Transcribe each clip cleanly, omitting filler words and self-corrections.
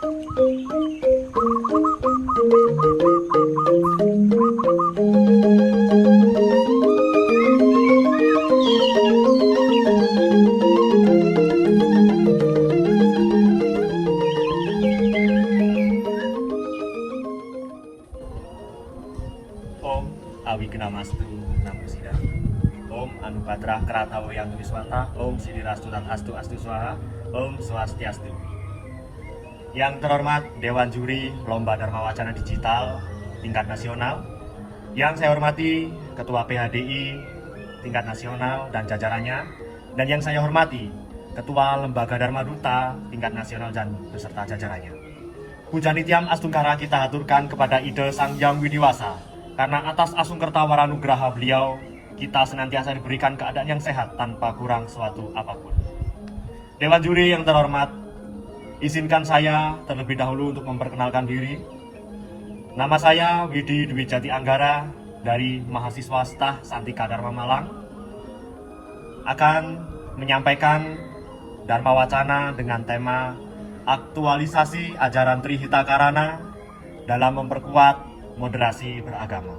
Om Awignamastu Namo Buddhaya. Om Anupadrah Kratawo Yang Wiswata. Om Sidirastu Tat Astu Astu Swaha. Om Swastiastu. Yang terhormat Dewan Juri Lomba Dharma Wacana Digital tingkat nasional. Yang saya hormati Ketua PHDI tingkat nasional dan jajarannya. Dan yang saya hormati Ketua Lembaga Dharma Duta tingkat nasional dan beserta jajarannya. Puja Nitiam Astungkara kita haturkan kepada Ide Sang Hyang Widiwasa. Karena atas asungkerta waranugraha beliau, kita senantiasa diberikan keadaan yang sehat tanpa kurang suatu apapun. Dewan Juri yang terhormat, izinkan saya terlebih dahulu untuk memperkenalkan diri. Nama saya Widi Dwi Jati Anggara dari mahasiswa Stah Santika Dharma Malang. Akan menyampaikan Dharma Wacana dengan tema aktualisasi ajaran Trihita Karana dalam memperkuat moderasi beragama.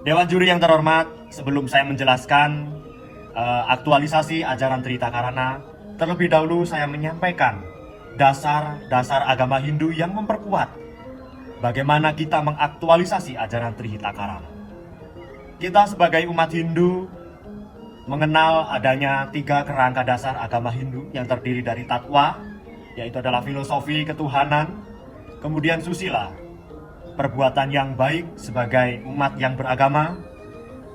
Dewan Juri yang terhormat, sebelum saya menjelaskan aktualisasi ajaran Trihita Karana, terlebih dahulu saya menyampaikan dasar-dasar agama Hindu yang memperkuat bagaimana kita mengaktualisasi ajaran Trihita Karana. Kita sebagai umat Hindu mengenal adanya 3 kerangka dasar agama Hindu yang terdiri dari Tattva, yaitu adalah filosofi ketuhanan, kemudian susila, perbuatan yang baik sebagai umat yang beragama,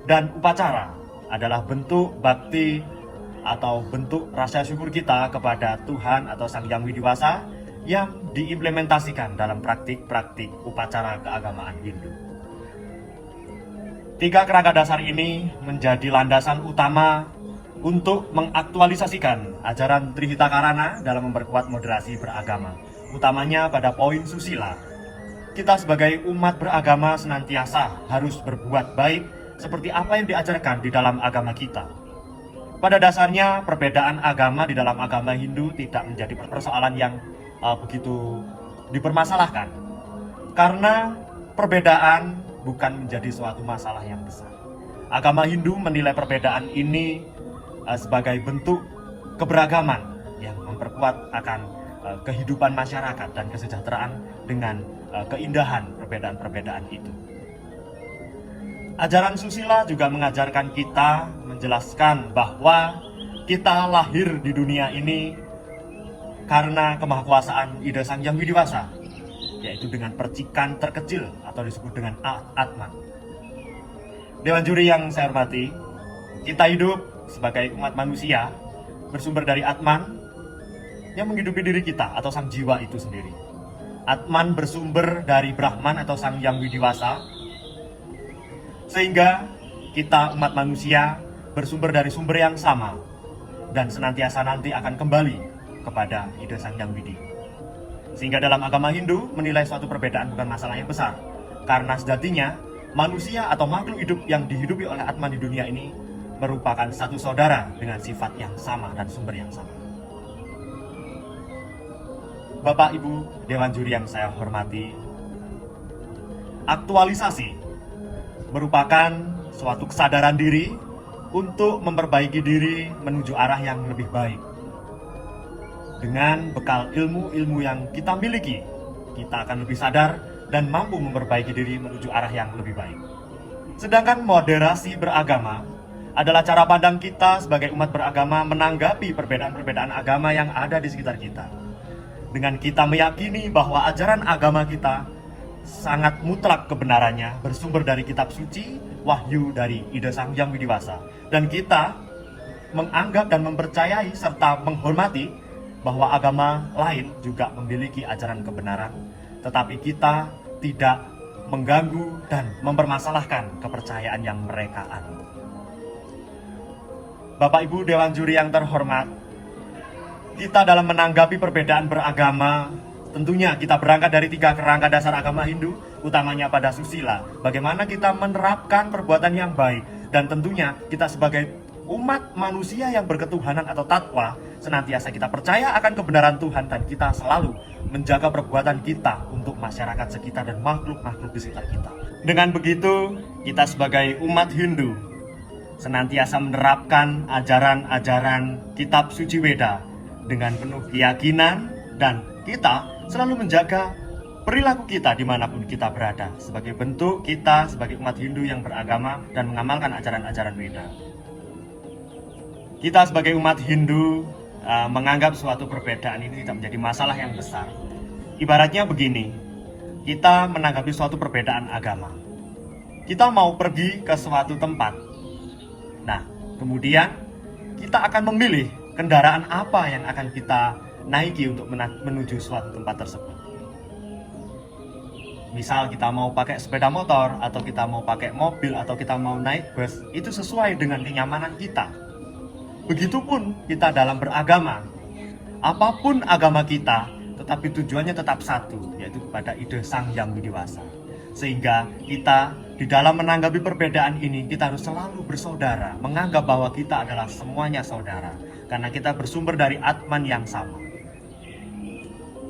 dan upacara adalah bentuk bakti atau bentuk rasa syukur kita kepada Tuhan atau Sang Hyang Widiwasa yang diimplementasikan dalam praktik-praktik upacara keagamaan Hindu. 3 kerangka dasar ini menjadi landasan utama untuk mengaktualisasikan ajaran Trihita Karana dalam memperkuat moderasi beragama, utamanya pada poin susila. Kita sebagai umat beragama senantiasa harus berbuat baik seperti apa yang diajarkan di dalam agama kita. Pada dasarnya, perbedaan agama di dalam agama Hindu tidak menjadi persoalan yang begitu dipermasalahkan. Karena perbedaan bukan menjadi suatu masalah yang besar. Agama Hindu menilai perbedaan ini sebagai bentuk keberagaman yang memperkuat akan kehidupan masyarakat dan kesejahteraan dengan keindahan perbedaan-perbedaan itu. Ajaran susila juga mengajarkan kita, menjelaskan bahwa kita lahir di dunia ini karena kemahakuasaan Ida Sang Hyang Widiwasa, yaitu dengan percikan terkecil atau disebut dengan Atman. Dewan Juri yang saya hormati, kita hidup sebagai umat manusia bersumber dari Atman yang menghidupi diri kita atau sang jiwa itu sendiri. Atman bersumber dari Brahman atau Sang Hyang Widiwasa, sehingga kita umat manusia bersumber dari sumber yang sama dan senantiasa nanti akan kembali kepada Ida Sang Hyang Widi. Sehingga dalam agama Hindu menilai suatu perbedaan bukan masalah yang besar, karena sejatinya manusia atau makhluk hidup yang dihidupi oleh Atman di dunia ini merupakan satu saudara dengan sifat yang sama dan sumber yang sama. Bapak Ibu Dewan Juri yang saya hormati, aktualisasi merupakan suatu kesadaran diri untuk memperbaiki diri menuju arah yang lebih baik. Dengan bekal ilmu-ilmu yang kita miliki, kita akan lebih sadar dan mampu memperbaiki diri menuju arah yang lebih baik. Sedangkan moderasi beragama adalah cara pandang kita sebagai umat beragama menanggapi perbedaan-perbedaan agama yang ada di sekitar kita. Dengan kita meyakini bahwa ajaran agama kita sangat mutlak kebenarannya, bersumber dari kitab suci, wahyu dari Ida Sang Hyang Widiwasa. Dan kita menganggap dan mempercayai serta menghormati bahwa agama lain juga memiliki ajaran kebenaran, tetapi kita tidak mengganggu dan mempermasalahkan kepercayaan yang mereka anut. Bapak Ibu Dewan Juri yang terhormat, kita dalam menanggapi perbedaan beragama, tentunya kita berangkat dari 3 kerangka dasar agama Hindu, utamanya pada susila. Bagaimana kita menerapkan perbuatan yang baik, dan tentunya kita sebagai umat manusia yang berketuhanan atau Tattva senantiasa kita percaya akan kebenaran Tuhan, dan kita selalu menjaga perbuatan kita untuk masyarakat sekitar dan makhluk-makhluk di sekitar kita. Dengan begitu, kita sebagai umat Hindu senantiasa menerapkan ajaran-ajaran kitab suci Weda dengan penuh keyakinan, dan kita selalu menjaga perilaku kita dimanapun kita berada sebagai bentuk kita sebagai umat Hindu yang beragama dan mengamalkan ajaran-ajaran Weda. Kita sebagai umat Hindu menganggap suatu perbedaan ini tidak menjadi masalah yang besar. Ibaratnya begini, kita menanggapi suatu perbedaan agama. Kita mau pergi ke suatu tempat. Nah, kemudian kita akan memilih kendaraan apa yang akan kita naiki untuk menuju suatu tempat tersebut. Misal kita mau pakai sepeda motor, atau kita mau pakai mobil, atau kita mau naik bus, itu sesuai dengan kenyamanan kita. Begitupun kita dalam beragama. Apapun agama kita, tetapi tujuannya tetap satu, yaitu kepada ide Sang Hyang Widi-Wasa. Sehingga kita di dalam menanggapi perbedaan ini, kita harus selalu bersaudara, menganggap bahwa kita adalah semuanya saudara, karena kita bersumber dari Atman yang sama.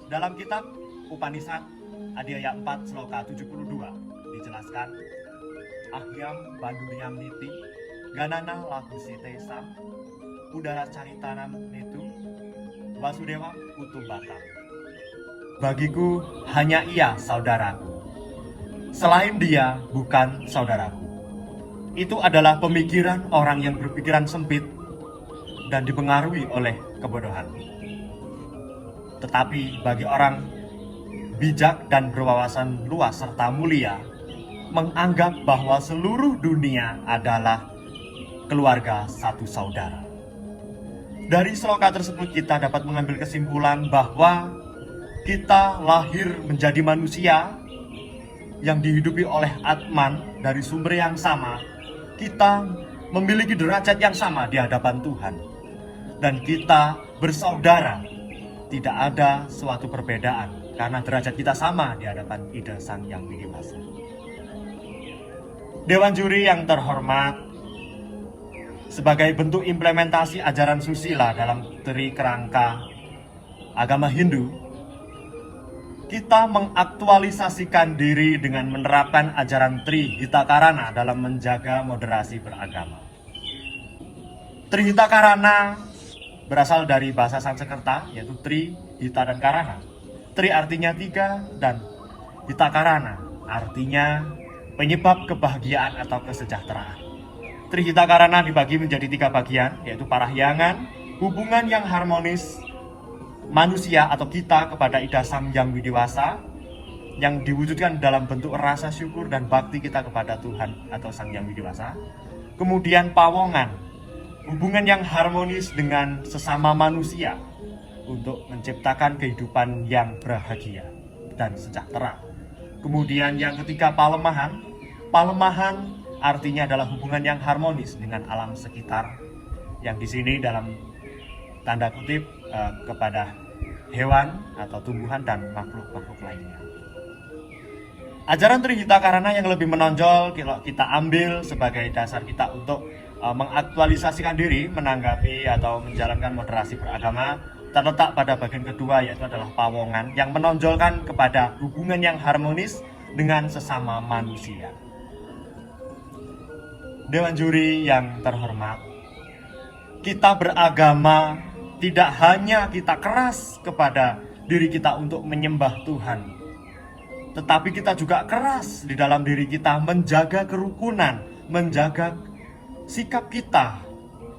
Dalam kitab Upanishad Adhyaya 4 Sloka 72 dijelaskan, Ahyam Banduryam Niti Ganana Lagusite Sam Udara Caritanam Nitu Wasudewa Kutumbata. Bagiku hanya ia saudaraku, selain dia bukan saudaraku. Itu adalah pemikiran orang yang berpikiran sempit dan dipengaruhi oleh kebodohan. Tetapi bagi orang bijak dan berwawasan luas serta mulia, menganggap bahwa seluruh dunia adalah keluarga satu saudara. Dari sloka tersebut kita dapat mengambil kesimpulan bahwa kita lahir menjadi manusia yang dihidupi oleh Atman dari sumber yang sama. Kita memiliki derajat yang sama di hadapan Tuhan, dan kita bersaudara. Tidak ada suatu perbedaan karena derajat kita sama di hadapan Ida Sang Hyang Widi-Wasa. Dewan juri yang terhormat, sebagai bentuk implementasi ajaran susila dalam Tri Kerangka agama Hindu, kita mengaktualisasikan diri dengan menerapkan ajaran Tri Hitakarana dalam menjaga moderasi beragama. Tri Hitakarana berasal dari bahasa Sanskerta, yaitu Tri, Hita, dan Karana. Tri artinya 3, dan Hitakarana artinya penyebab kebahagiaan atau kesejahteraan. Tri Hitakarana dibagi menjadi 3 bagian, yaitu parahyangan, hubungan yang harmonis manusia atau kita kepada Ida Sang Hyang Widi-Wasa, yang diwujudkan dalam bentuk rasa syukur dan bakti kita kepada Tuhan atau Sang Hyang Widi-Wasa. Kemudian pawongan, hubungan yang harmonis dengan sesama manusia untuk menciptakan kehidupan yang bahagia dan sejahtera. Kemudian yang ketiga palemahan. Palemahan artinya adalah hubungan yang harmonis dengan alam sekitar, yang di sini dalam tanda kutip kepada hewan atau tumbuhan dan makhluk-makhluk lainnya. Ajaran Tri Hitakarana yang lebih menonjol kita ambil sebagai dasar kita untuk mengaktualisasikan diri menanggapi atau menjalankan moderasi beragama terletak pada bagian kedua, yaitu adalah pawongan, yang menonjolkan kepada hubungan yang harmonis dengan sesama manusia. Dewan juri yang terhormat, kita beragama tidak hanya kita keras kepada diri kita untuk menyembah Tuhan, tetapi kita juga keras di dalam diri kita menjaga kerukunan, menjaga sikap kita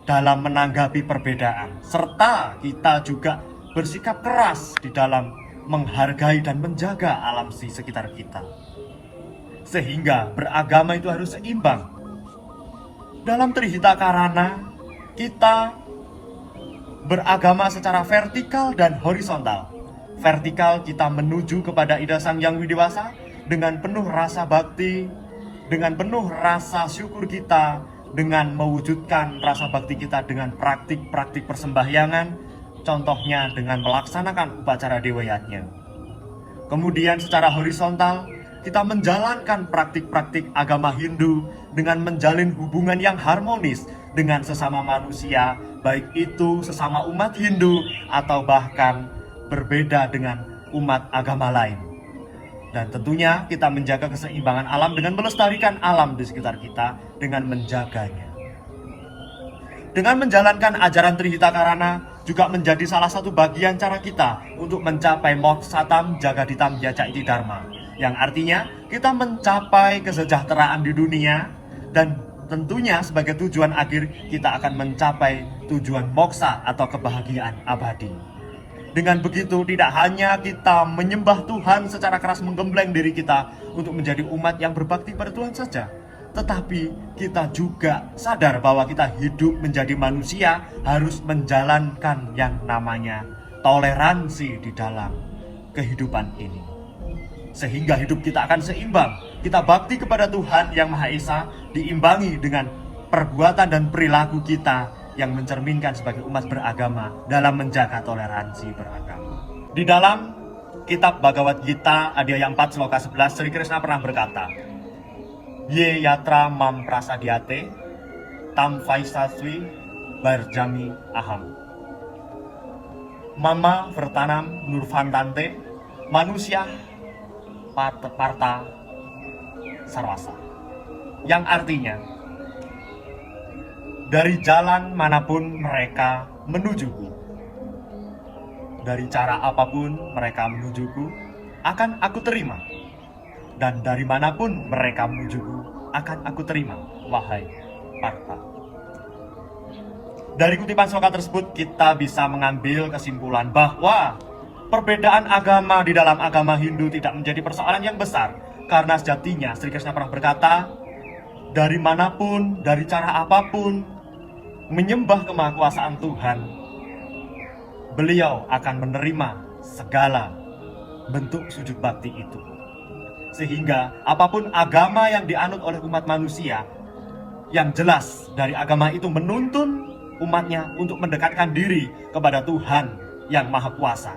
dalam menanggapi perbedaan, serta kita juga bersikap keras di dalam menghargai dan menjaga alam di sekitar kita. Sehingga beragama itu harus seimbang. Dalam Tri Hitakarana, kita beragama secara vertikal dan horizontal. Vertikal kita menuju kepada Ida Sang Hyang Widi-Wasa dengan penuh rasa bakti, dengan penuh rasa syukur kita, dengan mewujudkan rasa bakti kita dengan praktik-praktik persembahyangan, contohnya dengan melaksanakan upacara Dewa Yajna. Kemudian secara horizontal, kita menjalankan praktik-praktik agama Hindu dengan menjalin hubungan yang harmonis dengan sesama manusia, baik itu sesama umat Hindu atau bahkan berbeda dengan umat agama lain. Dan tentunya kita menjaga keseimbangan alam dengan melestarikan alam di sekitar kita dengan menjaganya. Dengan menjalankan ajaran Trihita juga menjadi salah satu bagian cara kita untuk mencapai Mokshatam Jagaditam Yaca Iti Dharma, yang artinya kita mencapai kesejahteraan di dunia dan tentunya sebagai tujuan akhir kita akan mencapai tujuan moksa atau kebahagiaan abadi. Dengan begitu tidak hanya kita menyembah Tuhan secara keras menggembleng diri kita untuk menjadi umat yang berbakti pada Tuhan saja, tetapi kita juga sadar bahwa kita hidup menjadi manusia harus menjalankan yang namanya toleransi di dalam kehidupan ini. Sehingga hidup kita akan seimbang. Kita bakti kepada Tuhan Yang Maha Esa diimbangi dengan perbuatan dan perilaku kita yang mencerminkan sebagai umat beragama dalam menjaga toleransi beragama. Di dalam kitab Bhagavad Gita Adhyaya 4 Sloka 11, Sri Krishna pernah berkata, Ye yatra mam prasadyate tam vaisaswi barjami aham. Mama vertanam nurvantante manusia parta sarwasa. Yang artinya, dari jalan manapun mereka menujuku, dari cara apapun mereka menujuku, akan aku terima. Dan dari manapun mereka menujuku, akan aku terima, wahai Partha. Dari kutipan sloka tersebut kita bisa mengambil kesimpulan bahwa perbedaan agama di dalam agama Hindu tidak menjadi persoalan yang besar. Karena sejatinya Sri Krishna pernah berkata, dari manapun, dari cara apapun, menyembah kemahakuasaan Tuhan, beliau akan menerima segala bentuk sujud bakti itu. Sehingga apapun agama yang dianut oleh umat manusia, yang jelas dari agama itu menuntun umatnya untuk mendekatkan diri kepada Tuhan yang Maha Kuasa,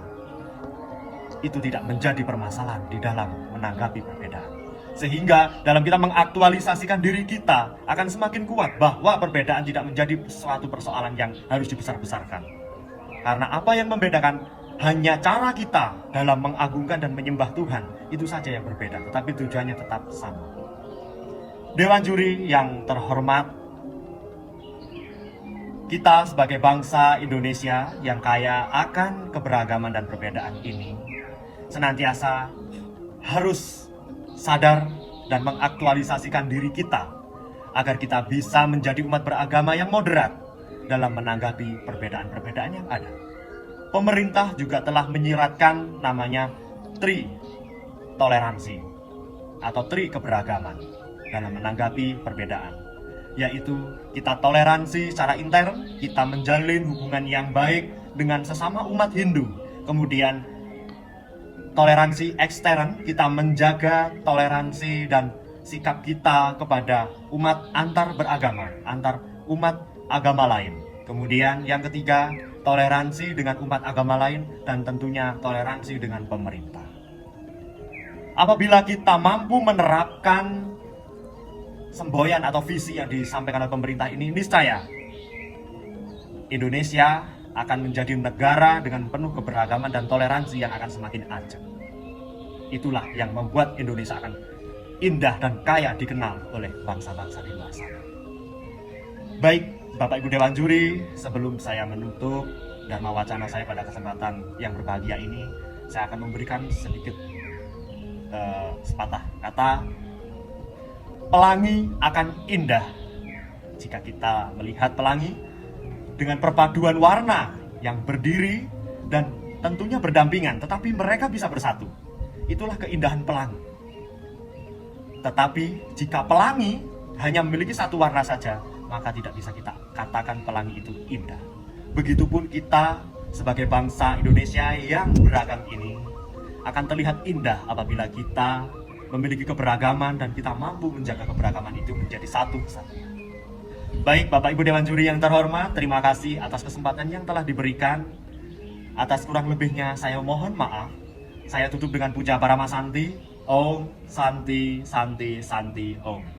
itu tidak menjadi permasalahan di dalam menanggapi perbedaan. Sehingga dalam kita mengaktualisasikan diri kita akan semakin kuat bahwa perbedaan tidak menjadi suatu persoalan yang harus dibesar-besarkan. Karena apa yang membedakan hanya cara kita dalam mengagungkan dan menyembah Tuhan, itu saja yang berbeda, tetapi tujuannya tetap sama. Dewan juri yang terhormat, kita sebagai bangsa Indonesia yang kaya akan keberagaman dan perbedaan ini, senantiasa harus sadar dan mengaktualisasikan diri kita agar kita bisa menjadi umat beragama yang moderat dalam menanggapi perbedaan-perbedaan yang ada. Pemerintah juga telah menyiratkan namanya tri toleransi atau tri keberagaman dalam menanggapi perbedaan, yaitu kita toleransi secara intern, kita menjalin hubungan yang baik dengan sesama umat Hindu. Kemudian toleransi ekstern, kita menjaga toleransi dan sikap kita kepada umat antar beragama, antar umat agama lain. Kemudian yang ketiga, toleransi dengan umat agama lain dan tentunya toleransi dengan pemerintah. Apabila kita mampu menerapkan semboyan atau visi yang disampaikan oleh pemerintah ini, niscaya Indonesia akan menjadi negara dengan penuh keberagaman dan toleransi yang akan semakin ajak. Itulah yang membuat Indonesia akan indah dan kaya dikenal oleh bangsa-bangsa di luar sana. Baik, Bapak Ibu Dewan Juri, sebelum saya menutup Dharma Wacana saya pada kesempatan yang berbahagia ini, saya akan memberikan sedikit sepatah kata. Pelangi akan indah jika kita melihat pelangi dengan perpaduan warna yang berdiri dan tentunya berdampingan, tetapi mereka bisa bersatu. Itulah keindahan pelangi. Tetapi jika pelangi hanya memiliki satu warna saja, maka tidak bisa kita katakan pelangi itu indah. Begitupun kita sebagai bangsa Indonesia yang beragam ini akan terlihat indah apabila kita memiliki keberagaman dan kita mampu menjaga keberagaman itu menjadi satu kesatuan. Baik, Bapak Ibu Dewan Juri yang terhormat, terima kasih atas kesempatan yang telah diberikan. Atas kurang lebihnya saya mohon maaf. Saya tutup dengan puja Paramasanti. Om Santi Santi Santi Om.